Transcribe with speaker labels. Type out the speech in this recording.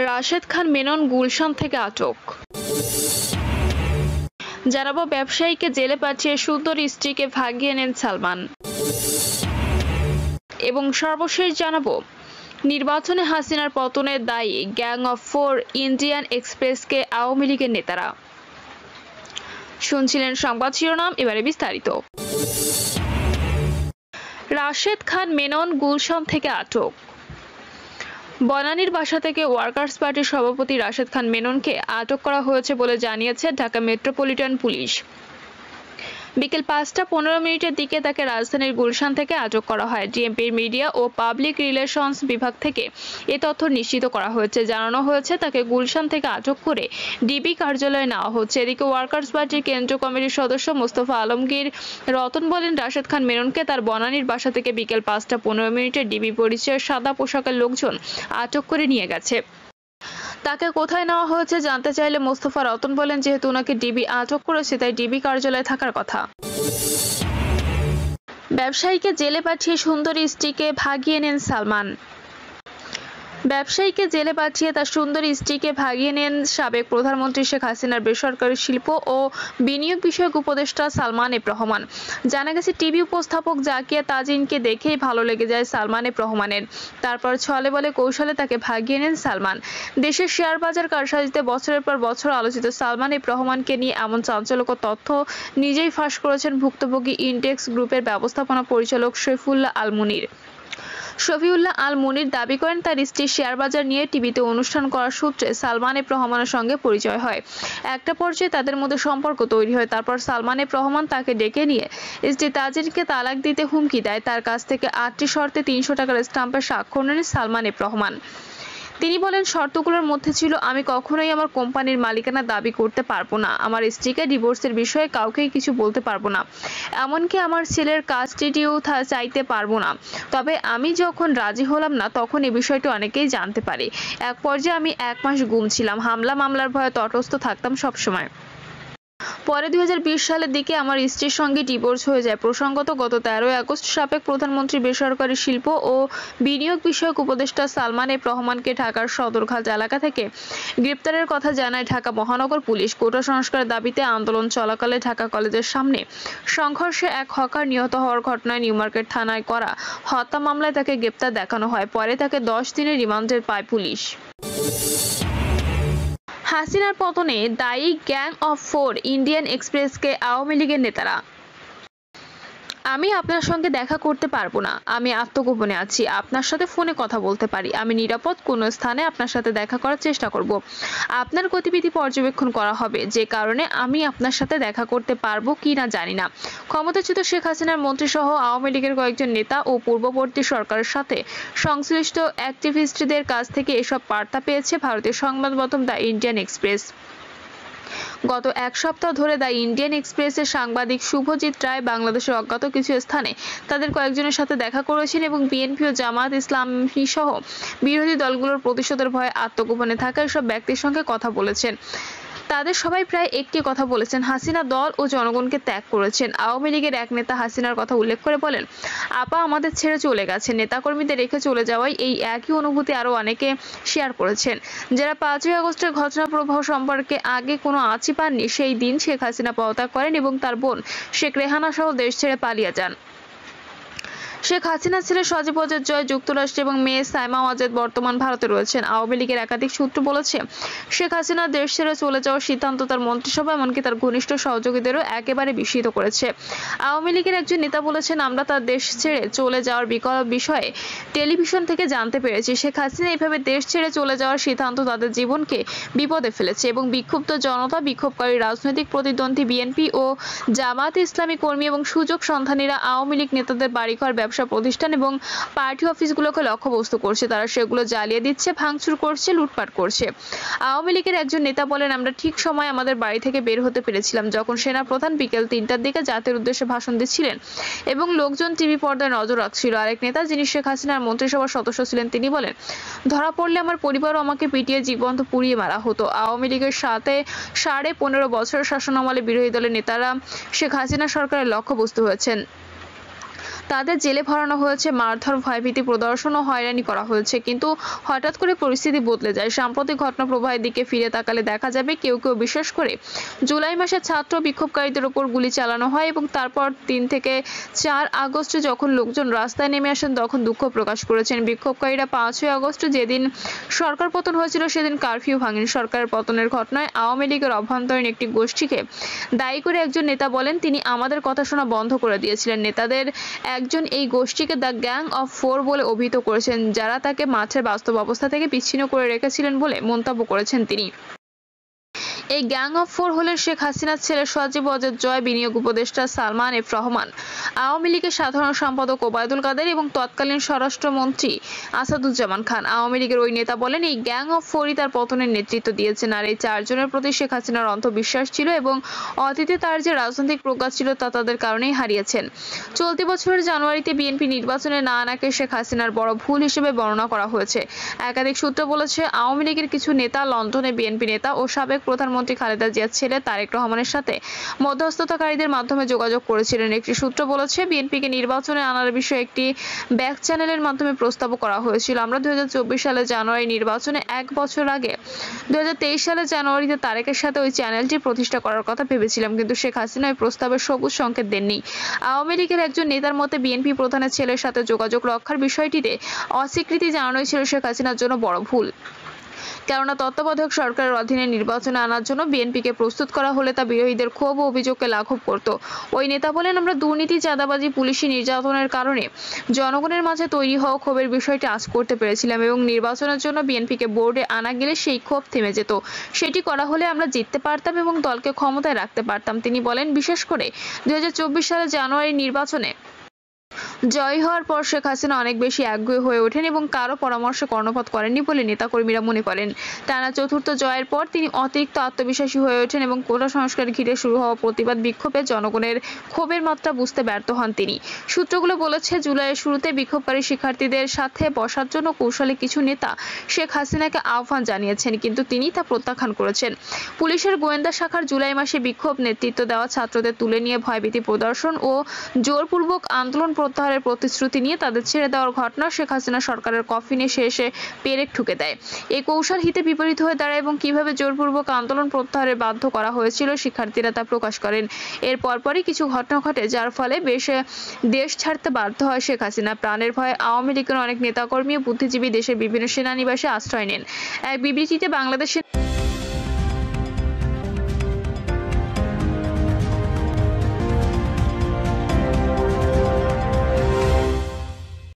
Speaker 1: রাশেদ খান মেনন গুলশান থেকে আটক। জানাবো ব্যবসায়ীকে জেলে পাঠিয়ে সুন্দরী স্ত্রীকে ভাগিয়ে নেন সালমান। এবং সর্বশেষ জানাবো নির্বাচনে হাসিনার পতনের দায়ী গ্যাং অফ 4 ইন্ডিয়ান এক্সপ্রেসকে আওয়ামী লীগের নেতারা। শুনছিলেন সংবাদ শিরোনাম, এবারে বিস্তারিত। রাশেদ খান মেনন গুলশান থেকে আটক। বনানীর বাসা থেকে ওয়ার্কার্স পার্টির সভাপতি রাশেদ খান মেননকে আটক করা হয়েছে বলে জানিয়েছে ঢাকা মেট্রোপলিটন পুলিশ। বিকেল 5:15 দিকে তাকে রাজধানীর গুলশান থেকে আটক করা হয়। ডিএমপির মিডিয়া ও পাবলিক রিলেশনস বিভাগ থেকে এ তথ্য নিশ্চিত করা হয়েছে। জানানো হয়েছে তাকে গুলশান থেকে আটক করে ডিবি কার্যালয়ে নেওয়া হচ্ছে। এদিকে ওয়ার্কার্স পার্টির কেন্দ্রীয় কমিটির সদস্য মোস্তফা আলমগীর রতন বলেন, রাশেদ খান মেননকে তার বনানীর বাসা থেকে বিকেল 5:15 ডিবি পরিচয়ের সাদা পোশাকের লোকজন আটক করে নিয়ে গেছে। তাকে কোথায় নেওয়া হয়েছে জানতে চাইলে মোস্তফা রতন বলেন, যেহেতু ওনাকে ডিবি আটক করেছে তাই ডিবি কার্যালয়ে থাকার কথা। ব্যবসায়ীকে জেলে পাঠিয়ে সুন্দরী স্ত্রীকে ভাগিয়ে নেন সালমান। ব্যবসায়ীকে জেলে পাঠিয়ে তার সুন্দরী স্ত্রীকে ভাগিয়ে নেন সাবেক প্রধানমন্ত্রী শেখ হাসিনার বেসরকারি শিল্প ও বিনিয়োগ বিষয়ক উপদেষ্টা সালমান এফ রহমান। জানা গেছে, টিভি উপস্থাপক জাকিয়া তাজিনকে দেখেই ভালো লেগে যায় সালমান এফ রহমানের। তারপর ছলে বলে কৌশলে তাকে ভাগিয়ে নেন সালমান। দেশের শেয়ার বাজার কারসাজিতে বছরের পর বছর আলোচিত সালমান এফ রহমানকে নিয়ে এমন চাঞ্চল্যকর তথ্য নিজেই ফাঁস করেছেন ভুক্তভোগী ইন্ডেক্স গ্রুপের ব্যবস্থাপনা পরিচালক শফিউল্লাহ আল মুনির দাবি করেন, তার স্ত্রী শেয়ার বাজার নিয়ে টিভিতে অনুষ্ঠান করার সূত্রে সালমান এফ রহমানের সঙ্গে পরিচয় হয়। একটা পর্যায়ে তাদের মধ্যে সম্পর্ক তৈরি হয়। তারপর সালমান এফ রহমান তাকে ডেকে নিয়ে স্ত্রী তাজিনকে তালাক দিতে হুমকি দেয়। তার কাছ থেকে 8টি শর্তে 300 টাকার স্টাম্পে স্বাক্ষর নেন সালমান এফ রহমান। তিনি বলেন, শর্তগুলোর মধ্যে ছিল, আমি কখনোই আমার কোম্পানির মালিকানা দাবি করতে পারবো না, আমার স্ত্রীকে ডিভোর্সের বিষয়ে কাউকেই কিছু বলতে পারবো না, এমনকি আমার ছেলের কাস্টাডিও চাইতে পারবো না। তবে আমি যখন রাজি হলাম না তখন এই বিষয়টি অনেকেই জানতে পারে। এক পর্যায়ে আমি 1 মাস গুম ছিলাম, মামলার ভয়ে তটস্থ থাকতাম সবসময়। পরে 2020 সালের দিকে আমার স্ত্রীর সঙ্গে ডিভোর্স হয়ে যায়। প্রসঙ্গত, গত 13 আগস্ট সাবেক প্রধানমন্ত্রী বেসরকারি শিল্প ও বিনিয়োগ বিষয়ক উপদেষ্টা সালমান এফ রহমানকে ঢাকার সদরঘাট এলাকা থেকে গ্রেপ্তারের কথা জানায় ঢাকা মহানগর পুলিশ। কোটা সংস্কারের দাবিতে আন্দোলন চলাকালে ঢাকা কলেজের সামনে সংঘর্ষে এক হকার নিহত হওয়ার ঘটনায় নিউমার্কেট থানায় করা হত্যা মামলায় তাকে গ্রেপ্তার দেখানো হয়। পরে তাকে 10 দিনের রিমান্ডে পায় পুলিশ। হাসিনার পতনে দায়ী গ্যাং অফ 4 ইন্ডিয়ান এক্সপ্রেসকে আওয়ামী লীগের নেতারা। আমি আপনার সঙ্গে দেখা করতে পারবো না, আমি আত্মগোপনে আছি, আপনার সাথে ফোনে কথা বলতে পারি, আমি নিরাপদ কোনো স্থানে আপনার সাথে দেখা করার চেষ্টা করব। আপনার গতিবিধি পর্যবেক্ষণ করা হবে, যে কারণে আমি আপনার সাথে দেখা করতে পারবো কি না জানি না। ক্ষমতাচ্যুত শেখ হাসিনার মন্ত্রীসহ আওয়ামী লীগের কয়েকজন নেতা ও পূর্ববর্তী সরকারের সাথে সংশ্লিষ্ট অ্যাক্টিভিস্টদের কাছ থেকে এসব বার্তা পেয়েছে ভারতীয় সংবাদ মাধ্যম দ্য ইন্ডিয়ান এক্সপ্রেস। গত 1 সপ্তাহ ধরে দ্য ইন্ডিয়ান এক্সপ্রেসের সাংবাদিক শুভজিৎ রায় বাংলাদেশের অজ্ঞাত কিছু স্থানে তাদের কয়েকজনের সাথে দেখা করেছেন এবং বিএনপি ও জামায়াত ইসলামী সহ বিরোধী দলগুলোর প্রতিশোধের ভয়ে আত্মগোপনে থাকা এসব ব্যক্তির সঙ্গে কথা বলেছেন। তাদের সবাই প্রায় একটি কথা বলেছেন, হাসিনা দল ও জনগণকে ত্যাগ করেছেন। আওয়ামী লীগের এক নেতা হাসিনার কথা উল্লেখ করে বলেন, আপা আমাদের ছেড়ে চলে গেছে। নেতাকর্মীদের রেখে চলে যাওয়ায় এই একই অনুভূতি আরও অনেকে শেয়ার করেছেন। যারা 5ই আগস্টের ঘটনা প্রবাহ সম্পর্কে আগে কোনো আঁচি পাননি, সেই দিন শেখ হাসিনা পদত্যাগ করেন এবং তার বোন শেখ রেহানা সহ দেশ ছেড়ে পালিয়ে যান। শেখ হাসিনার ছেলে সজীব ওয়াজেদ জয় যুক্তরাষ্ট্রে এবং মেয়ে সাইমা ওয়াজেদ বর্তমান ভারতে রয়েছেন। আওয়ামী লীগের একাধিক সূত্র বলেছে, শেখ হাসিনা দেশ ছেড়ে চলে যাওয়ার সিদ্ধান্ত তার মন্ত্রিসভা এমনকি তার ঘনিষ্ঠ সহযোগীদেরও একেবারে বিস্মিত করেছে। আওয়ামী লীগের একজন নেতা বলেছেন, আমরা তার দেশ ছেড়ে চলে যাওয়ার বিষয়ে টেলিভিশন থেকে জানতে পেরেছি। শেখ হাসিনা এভাবে দেশ ছেড়ে চলে যাওয়ার সিদ্ধান্ত তাদের জীবনকে বিপদে ফেলেছে এবং বিক্ষুব্ধ জনতা, বিক্ষোভকারী রাজনৈতিক প্রতিদ্বন্দ্বী বিএনপি ও জামায়াত ইসলামী কর্মী এবং সুযোগ সন্ধানীরা আওয়ামী লীগ নেতাদের বাড়িঘর, ব্যবসা প্রতিষ্ঠান এবং পার্টি অফিসগুলোকে লক্ষ্যবস্তু করছে। তারা সেগুলো জ্বালিয়ে দিচ্ছে, ভাঙচুর করছে, লুটপাট করছে। আওয়ামী লীগের একজন নেতা বলেন, আমরা ঠিক সময় আমাদের বাড়ি থেকে বের হতে পেরেছিলাম যখন সেনা প্রধান বিকেল 3টার দিকে জাতির উদ্দেশ্যে ভাষণ দিচ্ছিলেন এবং লোকজন টিভি পর্দায় নজর রাখছিল। আরেক নেতা, যিনি শেখ হাসিনার মন্ত্রিসভার সদস্য ছিলেন, তিনি বলেন, ধরা পড়লে আমার পরিবারও আমাকে পিটিয়ে জীবন্ত পুড়িয়ে মারা হতো। আওয়ামী লীগের সাথে 15.5 বছরের শাসনামলে বিরোধী দলের নেতারা শেখ হাসিনা সরকারের লক্ষ্যবস্তু হয়েছেন। তাদের জেলে ভরানো হয়েছে, মারধর, ভয়ভীতি প্রদর্শন ও হয়রানি করা হয়েছে। কিন্তু হঠাৎ করে পরিস্থিতি বদলে যায়। সাম্প্রতিক ঘটনা প্রবাহের দিকে ফিরে তাকালে দেখা যাবে কেউ কেউ বিশেষ করে জুলাই মাসে ছাত্র বিক্ষোভকারীদের উপর গুলি চালানো হয় এবং তারপর 3 থেকে 4 আগস্ট যখন লোকজন রাস্তায় নেমে আসেন তখন দুঃখ প্রকাশ করেছেন। বিক্ষোভকারীরা 5ই আগস্ট যেদিন সরকার পতন হয়েছিল সেদিন কারফিউ ভাঙেন। সরকারের পতনের ঘটনায় আওয়ামী লীগের অভ্যন্তরীণ একটি গোষ্ঠীকে দায়ী করে একজন নেতা বলেন তিনি আমাদের কথা শোনা বন্ধ করে দিয়েছিলেন। নেতাদের একজন এই গোষ্ঠীকে দ্য গ্যাং অফ 4 বলে অভিহিত করেছেন, যারা তাকে মাঠের বাস্তব অবস্থা থেকে বিচ্ছিন্ন করে রেখেছিলেন বলে মন্তব্য করেছেন তিনি। এই গ্যাং অফ 4 হলেন শেখ হাসিনার ছেলে সজীব ওয়াজেদ জয়, বিনিয়োগ উপদেষ্টা সালমান এফ রহমান, আওয়ামী লীগের সাধারণ সম্পাদক ওবায়দুল কাদের এবং তৎকালীন স্বরাষ্ট্রমন্ত্রী আসাদুজ্জামান খান। আওয়ামী লীগের ওই নেতা বলেন এই গ্যাং অফ 4ই তার পতনের নেতৃত্ব দিয়েছেন। আর এই 4 জনের প্রতি শেখ হাসিনার অন্ধবিশ্বাস ছিল এবং অতীতে তার যে রাজনৈতিক প্রজ্ঞা ছিল তা তাদের কারণেই হারিয়েছেন। চলতি বছরের জানুয়ারিতে বিএনপি নির্বাচনে না আনাকে শেখ হাসিনার বড় ভুল হিসেবে বর্ণনা করা হয়েছে। একাধিক সূত্র বলেছে আওয়ামী লীগের কিছু নেতা লন্ডনে বিএনপি নেতা ও সাবেক প্রধানমন্ত্রী খালেদা জিয়ার ছেলে তারেক রহমানের সাথে মধ্যস্থতাকারীদের মাধ্যমে যোগাযোগ করেছিলেন। একটি সূত্র বলেছে বিএনপিকে নির্বাচনে আনার বিষয়ে একটি ব্যাক চ্যানেলের মাধ্যমে প্রস্তাব করা হয়েছিল। আমরা 2024 সালে জানুয়ারি নির্বাচনে 1 বছর আগে 2023 সালে জানুয়ারিতে তারেকের সাথে ওই চ্যানেলটি প্রতিষ্ঠা করার কথা ভেবেছিলাম, কিন্তু শেখ হাসিনা ওই প্রস্তাবের সবুজ সংকেত দেননি। আওয়ামী লীগের একজন নেতার মতে বিএনপি প্রধানের ছেলের সাথে যোগাযোগ রক্ষার বিষয়টিতে অস্বীকৃতি জানানোই ছিল শেখ হাসিনার জন্য বড় ভুল। কেননা তত্ত্বাবধায়ক সরকারের অধীনে নির্বাচনে আনার জন্য বিএনপিকে প্রস্তুত করা হলে তা বিরোধীদের ক্ষোভ ও অভিযোগকে লাঘব করত। ওই নেতা বলেন আমরা দুর্নীতি, চাঁদাবাজি, পুলিশি নির্যাতনের কারণে জনগণের মাঝে তৈরি হওয়া ক্ষোভের বিষয়টি আঁচ করতে পেরেছিলাম এবং নির্বাচনের জন্য বিএনপিকে বোর্ডে আনা গেলে সেই ক্ষোভ থেমে যেত। সেটি করা হলে আমরা জিততে পারতাম এবং দলকে ক্ষমতায় রাখতে পারতাম। তিনি বলেন বিশেষ করে 2024 সালের জানুয়ারি নির্বাচনে জয় হওয়ার পর শেখ হাসিনা অনেক বেশি একগুঁয়ে হয়ে ওঠেন এবং কারো পরামর্শে কর্ণপাত করেননি বলে নেতাকর্মীরা মনে করেন। টানা চতুর্থ জয়ের পর তিনি অতিরিক্ত আত্মবিশ্বাসী হয়ে ওঠেন এবং কোটা সংস্কার ঘিরে শুরু হওয়া প্রতিবাদ বিক্ষোভে জনগণের ক্ষোভের মাত্রা বুঝতে ব্যর্থ হন তিনি। সূত্রগুলো বলেছে জুলাইয়ের শুরুতে বিক্ষোভকারী শিক্ষার্থীদের সাথে বসার জন্য কৌশলে কিছু নেতা শেখ হাসিনাকে আহ্বান জানিয়েছেন, কিন্তু তিনি তা প্রত্যাখ্যান করেছেন। পুলিশের গোয়েন্দা শাখার জুলাই মাসে বিক্ষোভ নেতৃত্ব দেওয়া ছাত্রদের তুলে নিয়ে ভয়ভীতি প্রদর্শন ও জোরপূর্বক আন্দোলন প্রত্যাহারের প্রতিশ্রুতি নিয়ে তাদের ছেড়ে দেওয়ার ঘটনা শেখ হাসিনা সরকারের কফিনে শেষে পেরেক ঠুকে দেয়। এই কৌশল হিতে বিপরীত হয়ে দাঁড়ায় এবং কিভাবে জোরপূর্বক আন্দোলন প্রত্যাহারে বাধ্য করা হয়েছিল শিক্ষার্থীরা তা প্রকাশ করেন। এর পরপরই কিছু ঘটনা ঘটে যার ফলে দেশ ছাড়তে বাধ্য হয় শেখ হাসিনা। প্রাণের ভয়ে আওয়ামী লীগের অনেক নেতাকর্মী ও বুদ্ধিজীবী দেশের বিভিন্ন সেনানিবাসে আশ্রয় নেন। এক বিবৃতিতে বাংলাদেশের